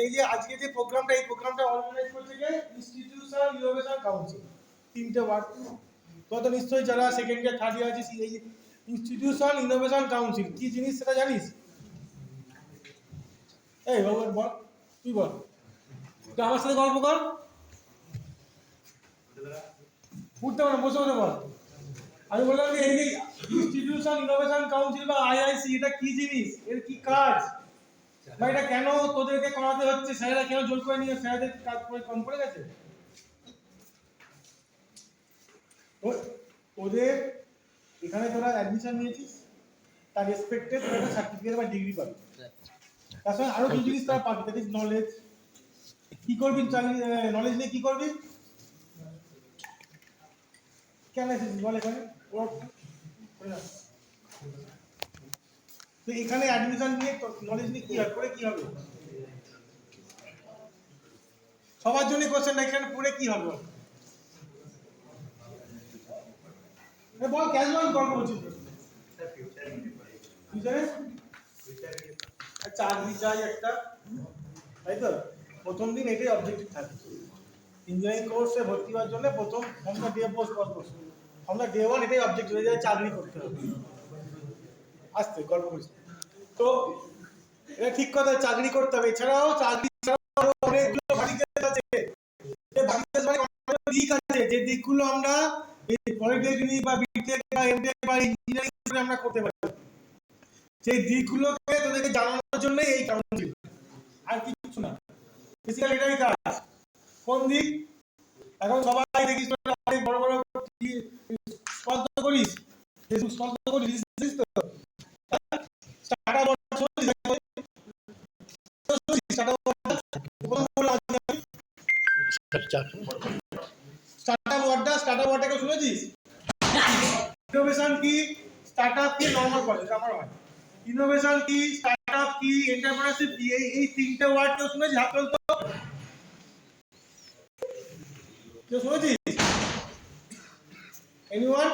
এই যে আজকে যে প্রোগ্রামটা, এই প্রোগ্রামটা অর্গানাইজ করছে কে? Institutional innovation council. তিনটে ওয়ার্ড তো তো নিশ্চয়ই যারা সেকেন্ড ইয়ার থার্ড ইয়ার আছিস, এই ইনস্টিটিউশনাল ইনোভেশন কাউন্সিল কি জিনিস সেটা জানিস? এই বাবু বল, তুই বল, তুই আমার সাথে গল্প কর, উঠতে পারে বসে বসে বল। আমি বললাম যে এই ইনস্টিটিউশনাল ইনোভেশন কাউন্সিল বা আইআইসি এটা কি জিনিস, এর কি কাজ, বা এটা কেন তোদেরকে করাতে হচ্ছে, স্যারেরা কেন জোর করে নিয়ে স্যারদের কাজ করে কম পড়ে গেছে? ওদের এখানে তোরা অ্যাডমিশন নিয়েছিস, তার রেসপেক্টে তোরা একটা সার্টিফিকেট বা ডিগ্রি পাবি, তার সঙ্গে আরো কিছু জিনিস তারা পাবি, দ্যাট ইজ নলেজ। কি করবি নলেজ নিয়ে, কি করবি, কেন এসেছিস বল এখানে? তো এখানে অ্যাডমিশন নিয়ে নলেজ নিয়ে কি করে কি হবে? সবার জন্য কোশ্চেন, এখানে পড়ে কি হবে বল? ক্যাজুয়াল গল্প বলছিস, চাকরি চাই একটা, তাই তো? প্রথম দিন এটাই অবজেক্টিভ থাকে ইঞ্জিনিয়ারিং কোর্সে ভর্তি হওয়ার জন্য। প্রথম আমরা ডে পোস্ট আমরা ডে ওয়ান এটাই অবজেক্ট হয়ে যায়, চাকরি করতে হবে। আসতে গল্প করছি তো, এটা ঠিক কথা, চাকরি করতে হবে। এছাড়াও চাকরি ছাড়াও অনেকগুলো দিক আছে, যে দিকগুলো আমরা পলিটেকনিক বা বিটেক বা এমটেক বা ইঞ্জিনিয়ারিং আমরা করতে পারি, সেই দিকগুলোকে তোদেরকে জানানোর জন্য এই কাউন্সিল, আর কিছু না। বেসিক্যালি এটাই কাজ। কোন দিক? এখন সবাই দেখিস অনেক বড় বড় স্পন্সর করিস, ফেসবুক স্পন্সর করিস তো, স্টার্টআপ ওয়ার্ডটাকে শুনেছিস? ইনোভেশন কি, স্টার্টআপ কি, নরমাল প্রসেস আমার হয়। ইনোভেশন কি, স্টার্টআপ কি, এন্টারপ্রেনারশিপ কি, এই তিনটে ওয়ার্ড কেউ শুনেছিস? হাত তোল তো, কেউ শুনেছিস? এনিওয়ান?